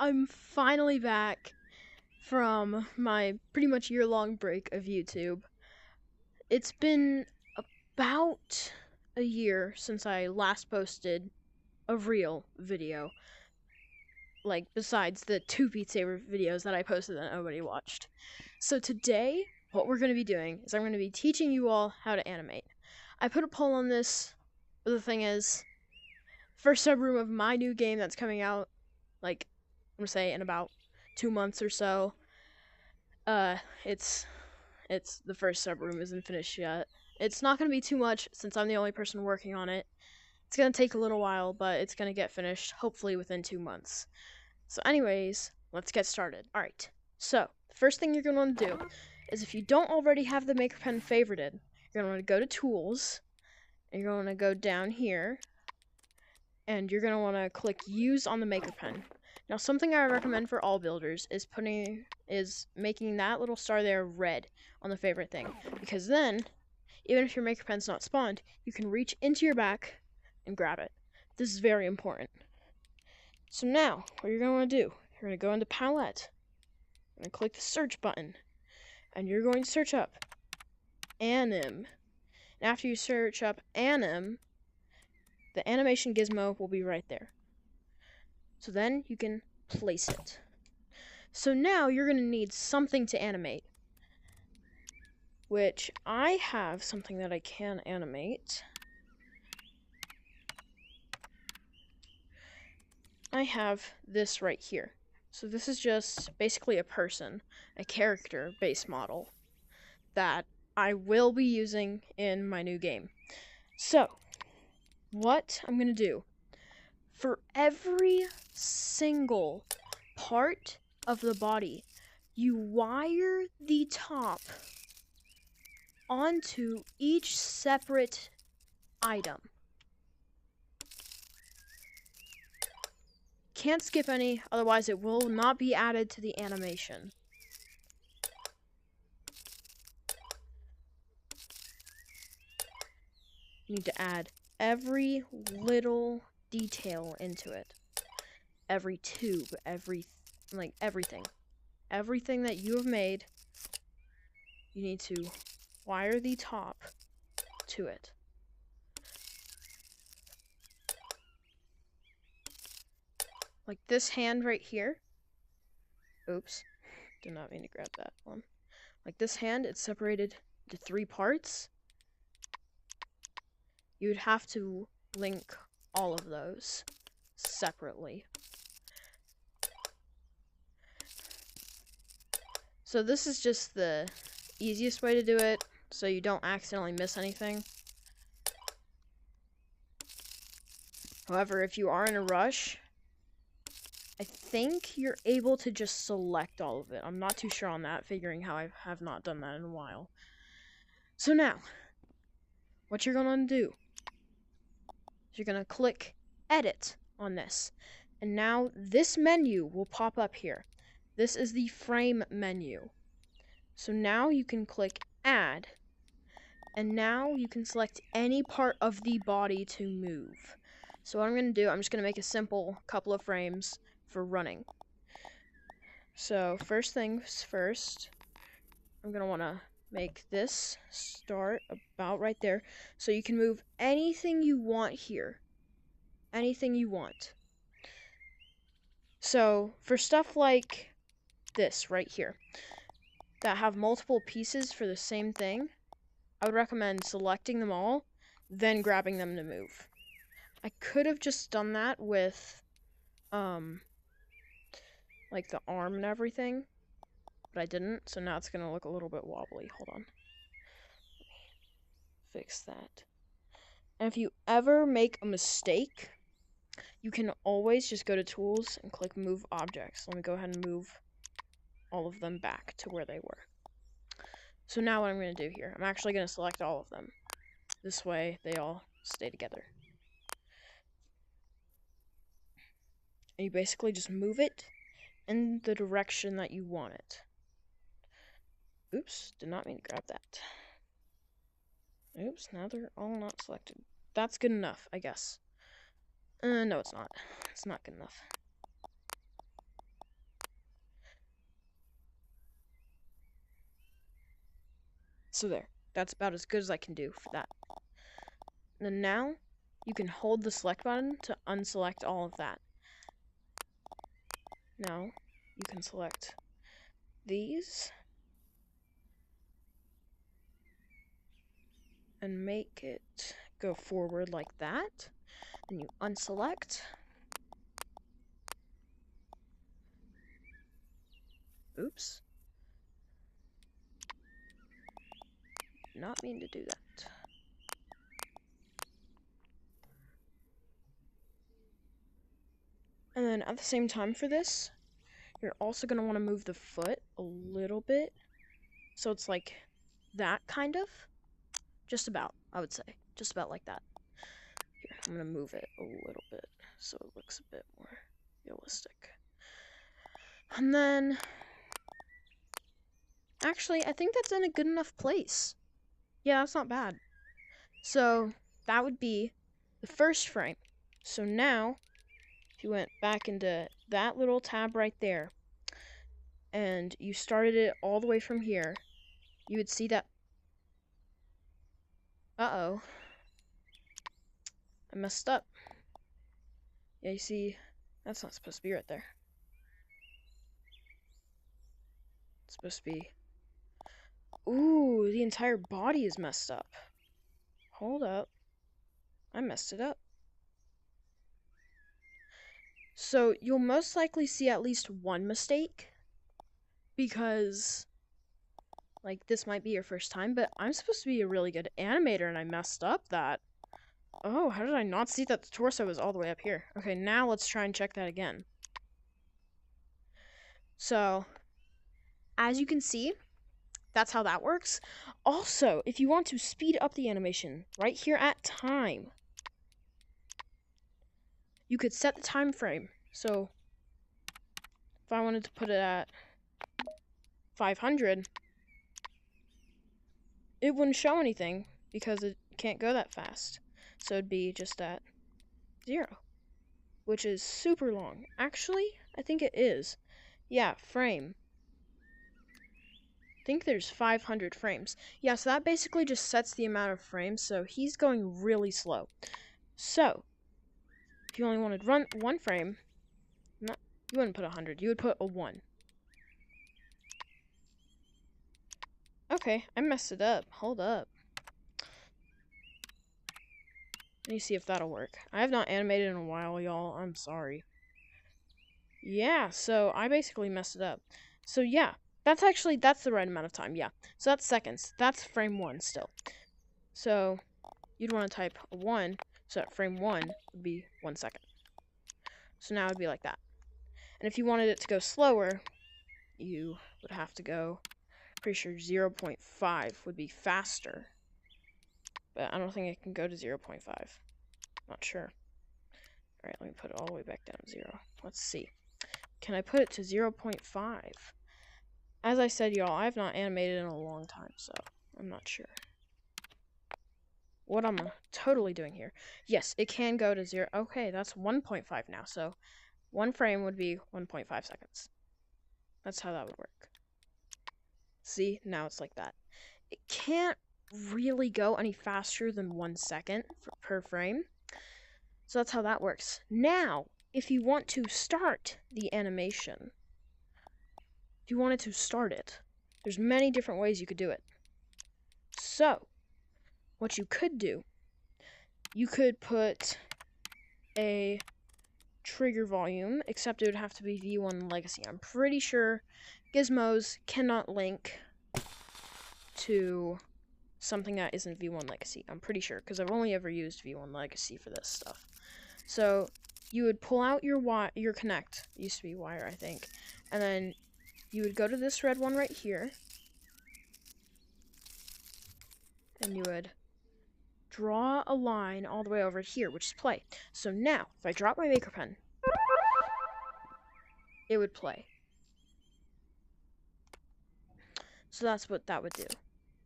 I'm finally back from my pretty much year-long break of YouTube. It's been about a year since I last posted a real video. Like, besides the two Beat Saber videos that I posted that nobody watched. So today, what we're going to be doing is I'm going to be teaching you all how to animate. I put a poll on this, but the thing is, first subroom of my new game that's coming out, like, I'm gonna say in about 2 months or so. It's the first subroom isn't finished yet. It's not gonna be too much since I'm the only person working on it. It's gonna take a little while, but it's gonna get finished hopefully within 2 months. So anyways, let's get started. Alright, so the first thing you're gonna want to do is, if you don't already have the Maker Pen favorited, you're gonna want to go to Tools, and you're gonna go down here, and you're gonna want to click Use on the Maker Pen. Now, something I recommend for all builders is making that little star there red on the favorite thing, because then, even if your Maker Pen's not spawned, you can reach into your back and grab it. This is very important. So now, what you're going to do, you're going to go into Palette, and click the search button, and you're going to search up Anim. And after you search up Anim, the animation gizmo will be right there. So then you can place it. So now you're going to need something to animate, which I have something that I can animate. I have this right here. So this is just basically a person, a character base model that I will be using in my new game. So what I'm going to do, for every single part of the body, you wire the top onto each separate item. Can't skip any, otherwise it will not be added to the animation. You need to add every little detail into it. Every tube, everything. Everything that you have made, you need to wire the top to it. Like this hand right here. Oops, did not mean to grab that one. Like this hand, it's separated into 3 parts. You'd have to link all of those separately. So this is just the easiest way to do it, so you don't accidentally miss anything. However, if you are in a rush, I think you're able to just select all of it. I'm not too sure on that, figuring how I have not done that in a while. So now, what you're going to do is you're going to click Edit on this. And now this menu will pop up here. This is the frame menu. So now you can click Add. And now you can select any part of the body to move. So what I'm going to do, I'm just going to make a simple couple of frames for running. So first things first, I'm going to want to make this start about right there. So you can move anything you want here. Anything you want. So for stuff like this right here, that have multiple pieces for the same thing, I would recommend selecting them all, then grabbing them to move. I could have just done that with, like the arm and everything, but I didn't, so now it's gonna look a little bit wobbly. Hold on. Fix that. And if you ever make a mistake, you can always just go to Tools and click Move Objects. Let me go ahead and move all of them back to where they were. So now what I'm going to do here, I'm actually going to select all of them. This way they all stay together. And you basically just move it in the direction that you want it. Oops, did not mean to grab that. Oops, now they're all not selected. That's good enough, I guess. No, it's not. It's not good enough. So there. That's about as good as I can do for that. And then now, you can hold the select button to unselect all of that. Now, you can select these and make it go forward like that. Then you unselect. Oops. Did not mean to do that. And then at the same time for this, you're also going to want to move the foot a little bit. So it's like that kind of. Just about, I would say. Just about like that. Here, I'm going to move it a little bit so it looks a bit more realistic. And then, actually, I think that's in a good enough place. Yeah, that's not bad. So, that would be the first frame. So now, if you went back into that little tab right there, and you started it all the way from here, you would see that... Uh-oh. I messed up. Yeah, you see, that's not supposed to be right there. It's supposed to be... Ooh, the entire body is messed up. Hold up. I messed it up. So, you'll most likely see at least one mistake. Because, like, this might be your first time, but I'm supposed to be a really good animator, and I messed up that. Oh, how did I not see that the torso was all the way up here? Okay, now let's try and check that again. So, as you can see, that's how that works. Also, if you want to speed up the animation, right here at time, you could set the time frame. So, if I wanted to put it at 500, it wouldn't show anything because it can't go that fast. So it'd be just at 0, which is super long. Actually, I think it is. Yeah, frame. I think there's 500 frames. Yeah, so that basically just sets the amount of frames, so he's going really slow. So, if you only wanted one frame, you wouldn't put 100, you would put a 1. Okay, I messed it up. Hold up. Let me see if that'll work. I have not animated in a while, y'all. I'm sorry. Yeah, so I basically messed it up. So yeah, that's the right amount of time, yeah. So that's seconds. That's frame 1 still. So you'd want to type a 1, so that frame 1 would be 1 second. So now it would be like that. And if you wanted it to go slower, you would have to go, pretty sure 0.5 would be faster. But I don't think it can go to 0.5. Not sure. Alright, let me put it all the way back down to 0. Let's see. Can I put it to 0.5? As I said, y'all, I have not animated in a long time, so I'm not sure what I'm totally doing here. Yes, it can go to 0. Okay, that's 1.5 now, so 1 frame would be 1.5 seconds. That's how that would work. See, now it's like that. It can't really go any faster than 1 second per frame. So that's how that works. Now, if you want to start the animation, if you wanted to start it, there's many different ways you could do it. So, what you could do, you could put a trigger volume, except it would have to be V1 Legacy. I'm pretty sure gizmos cannot link to something that isn't V1 Legacy. I'm pretty sure, because I've only ever used V1 Legacy for this stuff. So, you would pull out your Connect. It used to be wire, I think. And then you would go to this red one right here. And you would draw a line all the way over here, which is play. So now, if I drop my Maker Pen, it would play. So that's what that would do.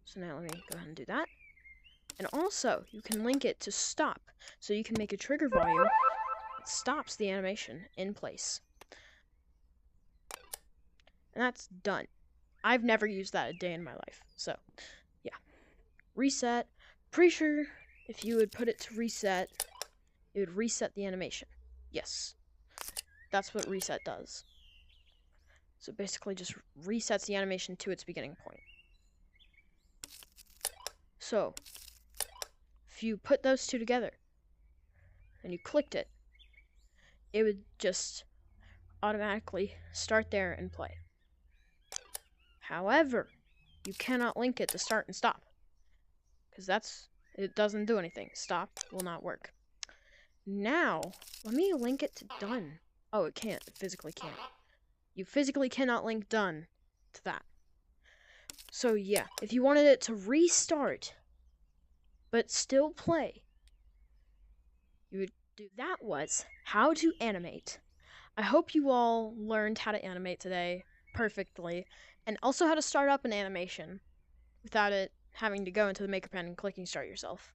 So now let me go ahead and do that. And also, you can link it to stop. So you can make a trigger volume that stops the animation in place. And that's done. I've never used that a day in my life. So, yeah. reset. Pretty sure if you would put it to reset, it would reset the animation. Yes, that's what reset does. So basically just resets the animation to its beginning point. So if you put those two together and you clicked it, it would just automatically start there and play. However, you cannot link it to start and stop, because it doesn't do anything. Stop will not work. Now, let me link it to done. Oh, it can't. It physically can't. You physically cannot link done to that. So yeah, if you wanted it to restart, but still play, you would do that was how to animate. I hope you all learned how to animate today perfectly, and also how to start up an animation without it having to go into the Maker Pen and clicking start yourself.